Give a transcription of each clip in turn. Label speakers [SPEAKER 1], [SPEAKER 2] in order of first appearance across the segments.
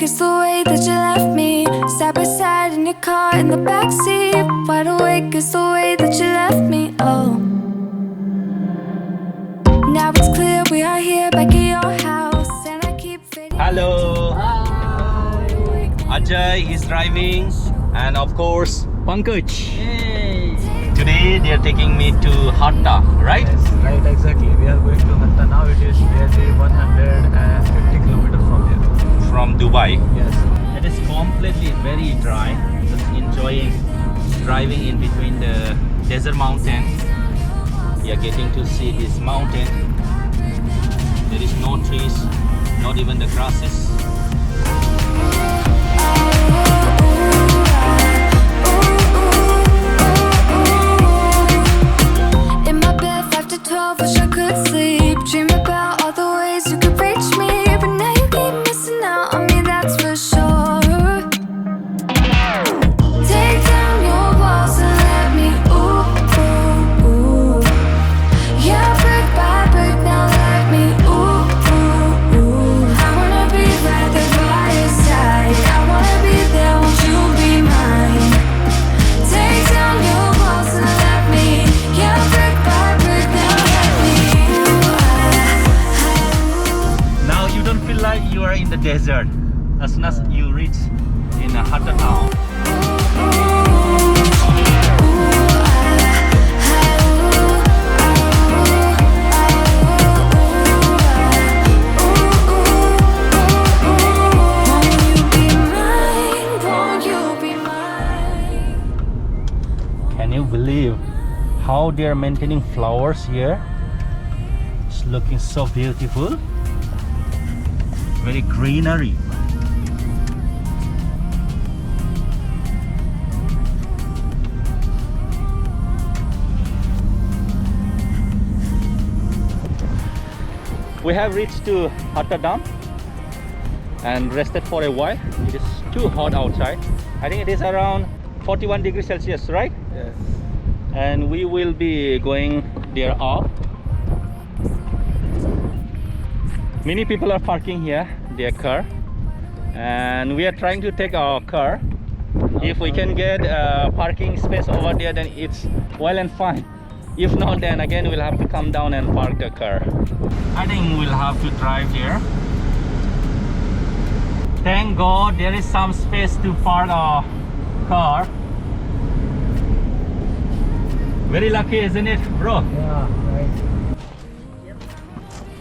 [SPEAKER 1] is the way that you left me. Side by side in your car in the backseat. Wide awake is the way that you left me. Oh, now it's clear we are here back at your house, and I keep fading.
[SPEAKER 2] Hello, Ajay is driving, and of course Pankaj. Today they are taking me to Hatta, right?
[SPEAKER 3] Yes, right, exactly. We are going to Hatta now. It is nearly 150 kilometers from here.
[SPEAKER 2] From Dubai.
[SPEAKER 3] Yes.
[SPEAKER 2] It is completely very dry. Just enjoying driving in between the desert mountain. We are getting to see this mountain. There is no trees, not even the grasses.
[SPEAKER 1] In my bed 5 to 12, wish I could sleep. Dream about all the ways you could reach me, but now you keep missing out on me, that's for sure. Take down your walls and let me ooh, ooh, ooh. Yeah, brick by brick, now let me ooh, ooh, ooh. I wanna be right there by your side. I wanna be there, won't you be mine? Take down your walls and let me, yeah, brick by brick, now let me
[SPEAKER 2] Now you don't feel like you are in the desert as soon as you reach in Hatta town. Can you believe how they are maintaining flowers here? It's looking so beautiful. Very greenery. We have reached to Hatta Dam and rested for a while. It is too hot outside. I think it is around 41 degrees Celsius, right?
[SPEAKER 3] Yes.
[SPEAKER 2] And we will be going there up. Many people are parking here their car, and we are trying to take our car. If we can get a parking space over there, then it's well and fine. If not, then again we'll have to come down and park the car. I think we'll have to drive there. Thank God there is some space to park our car. Very lucky, isn't it, bro?
[SPEAKER 3] Yeah, right.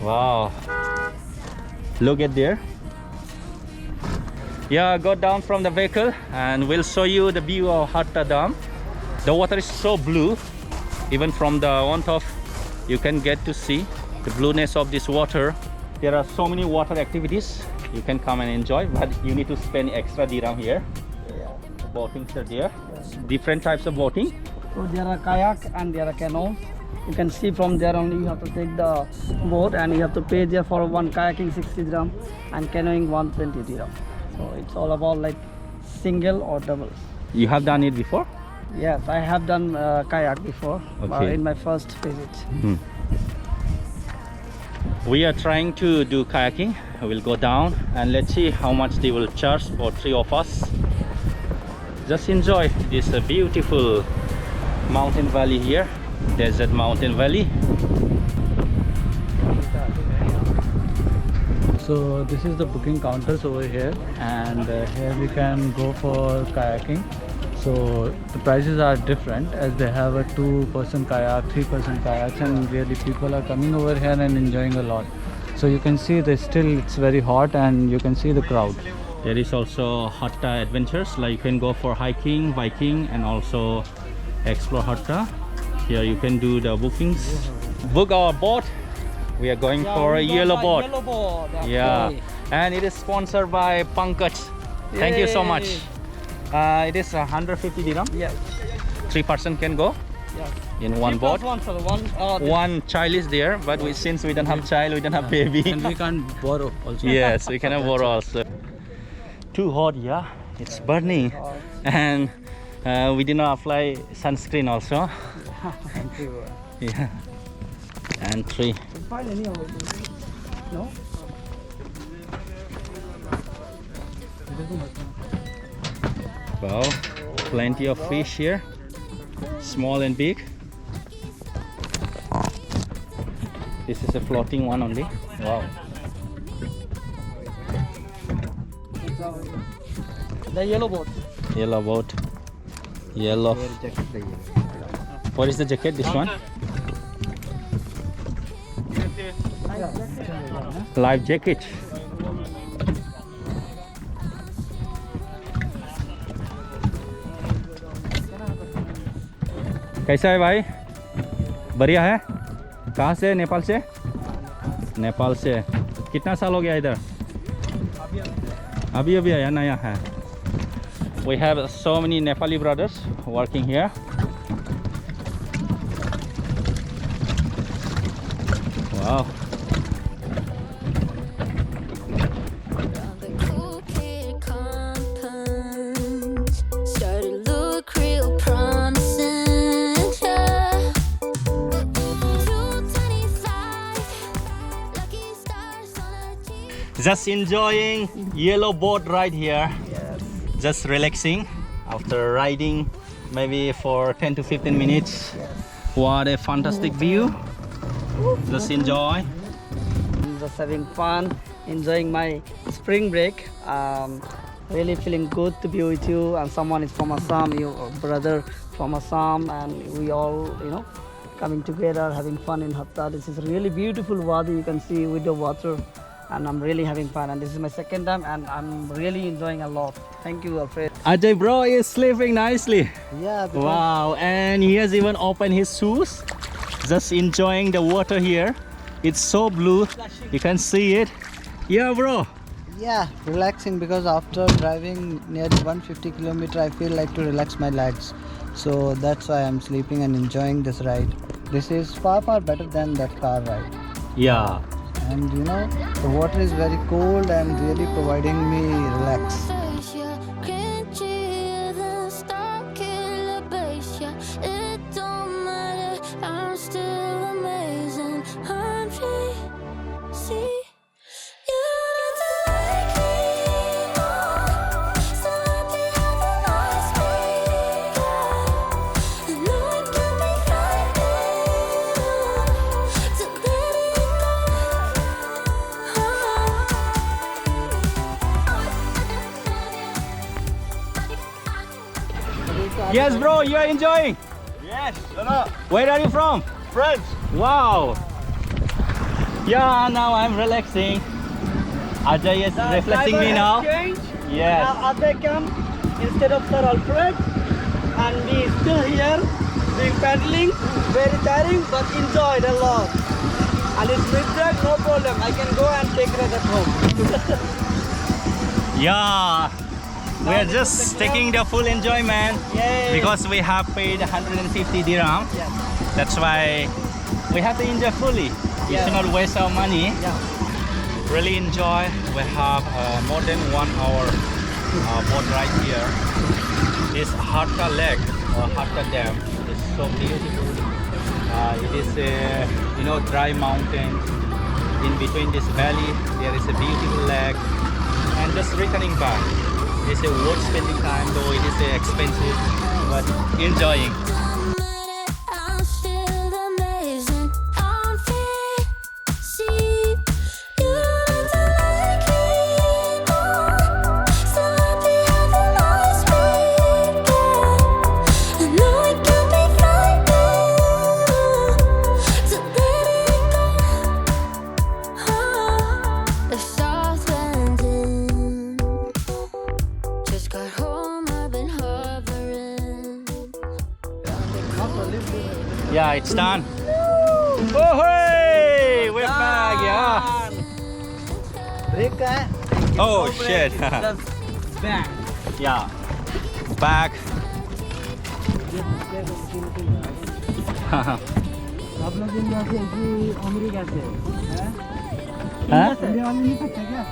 [SPEAKER 2] Wow, look at there. Yeah, go down from the vehicle and we'll show you the view of Hatta Dam. The water is so blue. Even from the on top you can get to see the blueness of this water. There are so many water activities you can come and enjoy, but you need to spend extra dirham here. The boatings are there. Different types of boating.
[SPEAKER 4] So there are kayak and there are canoes. You can see from there only you have to take the boat and you have to pay there for one kayaking 60 dirham and canoeing 120 dirham. So it's all about like single or doubles.
[SPEAKER 2] You have done it before?
[SPEAKER 4] Yes, I have done kayak before
[SPEAKER 2] Okay.
[SPEAKER 4] in my first visit.
[SPEAKER 2] We are trying to do kayaking. We'll go down and let's see how much they will charge for 3 of us. Just enjoy this beautiful mountain valley here, desert mountain valley.
[SPEAKER 3] So this is the booking counters over here, and here we can go for kayaking. So the prices are different as they have a 2-person kayak, 3-person kayaks, and really people are coming over here and enjoying a lot. So you can see it's very hot and you can see the crowd.
[SPEAKER 2] There is also Hatta adventures, like you can go for hiking, biking, and also explore Hatta. Here you can do the bookings. Book our boat. We are going for a yellow boat.
[SPEAKER 4] Yellow boat.
[SPEAKER 2] Yeah, and it is sponsored by Pankaj. Thank you so much. It is 150 dirham.
[SPEAKER 4] Yes.
[SPEAKER 2] 3-person can go
[SPEAKER 4] Yes.
[SPEAKER 2] in one boat.
[SPEAKER 4] One
[SPEAKER 2] Child is there, but since we don't have child, we don't have baby.
[SPEAKER 3] And we can't borrow also.
[SPEAKER 2] Yes, we cannot borrow also. Too hot, yeah. It's burning, and we did not apply sunscreen also. Yeah. And 3.
[SPEAKER 4] Find any of it. No?
[SPEAKER 2] Wow, plenty of fish here, small and big. This is a floating one only. Wow.
[SPEAKER 4] The yellow boat.
[SPEAKER 2] Yellow boat. Yellow. What is the jacket? This one? Life jacket. कैसा है भाई? बढ़िया है? कहाँ से? नेपाल से? नेपाल से। कितना साल हो गया इधर? अभी अभी आया, नया है। We have so many Nepali brothers working here. Wow.
[SPEAKER 1] The cool kid compounds started to look real promising. Yeah. 225 lucky stars on a Jeep.
[SPEAKER 2] Just enjoying yellow boat ride here.
[SPEAKER 4] Yes.
[SPEAKER 2] Just relaxing after riding maybe for 10 to 15 minutes.
[SPEAKER 4] Yes.
[SPEAKER 2] What a fantastic view. Just enjoy.
[SPEAKER 4] I'm just having fun, enjoying my spring break. Really feeling good to be with you. And someone is from Assam, your brother from Assam, and we all, coming together, having fun in Hatta. This is really beautiful wadi you can see with the water, and I'm really having fun. And this is my second time, and I'm really enjoying a lot. Thank you, Alfred.
[SPEAKER 2] Ajay bro is sleeping nicely.
[SPEAKER 4] Yeah.
[SPEAKER 2] Wow, and he has even opened his shoes. Just enjoying the water here. It's so blue. You can see it. Yeah, bro.
[SPEAKER 5] Yeah, relaxing because after driving nearly 150 km I feel like to relax my legs. So that's why I'm sleeping and enjoying this ride. This is far better than that car ride.
[SPEAKER 2] Yeah.
[SPEAKER 5] And the water is very cold and really providing me relax.
[SPEAKER 1] Yeah, cringier than star killer bass. Yeah, it don't matter. I'm still amazing. I'm free. See, you don't like me more. So happy having lost me. I know it can be frightening to let it
[SPEAKER 2] Yes, bro, you are enjoying.
[SPEAKER 6] Yes,
[SPEAKER 2] Where are you from?
[SPEAKER 6] friends.
[SPEAKER 2] Wow. Yeah, now I'm relaxing. Ajay is reflecting me now. Yes.
[SPEAKER 4] Now Ajay come instead of Sir Alfred, and we still here doing paddling. Very tiring, but enjoyed a lot. And it's midday, no problem. I can go and take rest at home.
[SPEAKER 2] Yeah. We are just taking the full enjoyment
[SPEAKER 4] Yay.
[SPEAKER 2] because we have paid 150 dirham.
[SPEAKER 4] Yes.
[SPEAKER 2] That's why we have to enjoy fully. We
[SPEAKER 4] Yeah.
[SPEAKER 2] should not waste our money.
[SPEAKER 4] Yeah.
[SPEAKER 2] Really enjoy. We have more than 1 hour boat ride here. This Hatta Lake or Hatta Dam is so beautiful. It is a dry mountain. In between this valley, there is a beautiful lake. And just returning back. It's a worth spending time, though it is expensive, but enjoying.
[SPEAKER 1] I'm still amazing. I'm free. See, you don't like me more. So happy having lost me. I know it can be frightening to let it go. The south landing. Just got home, I've been hovering.
[SPEAKER 2] Yeah, it's done. Oh, hey! We're back, yeah.
[SPEAKER 5] Break ka hai?
[SPEAKER 2] Oh, shit.
[SPEAKER 4] Just back.
[SPEAKER 2] Yeah. Back.
[SPEAKER 5] आप लोग India से कि America से हैं?
[SPEAKER 2] Huh?
[SPEAKER 5] India में नहीं सकते क्या?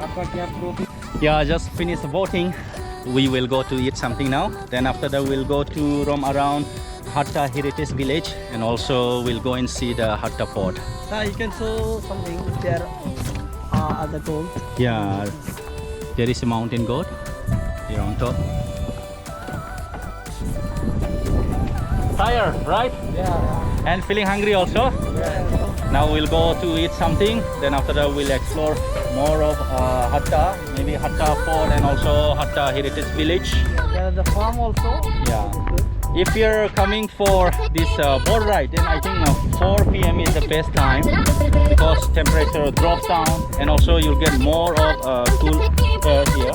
[SPEAKER 4] आपका क्या profit?
[SPEAKER 2] Yeah, just finished voting. We will go to eat something now. Then after that, we'll go to roam around Hatta Heritage Village, and also we'll go and see the Hatta Fort.
[SPEAKER 4] You can show something there at the goal.
[SPEAKER 2] Yeah, There is a mountain goat here on top. Tired, right?
[SPEAKER 3] Yeah.
[SPEAKER 2] And feeling hungry also?
[SPEAKER 3] Yeah.
[SPEAKER 2] Now we'll go to eat something. Then after that we'll explore more of Hatta, maybe Hatta Fort and also Hatta Heritage Village.
[SPEAKER 4] There is the farm also.
[SPEAKER 2] Yeah. If you're coming for this boat ride, then I think 4 p.m. is the best time because temperature drops down and also you'll get more of cool air here.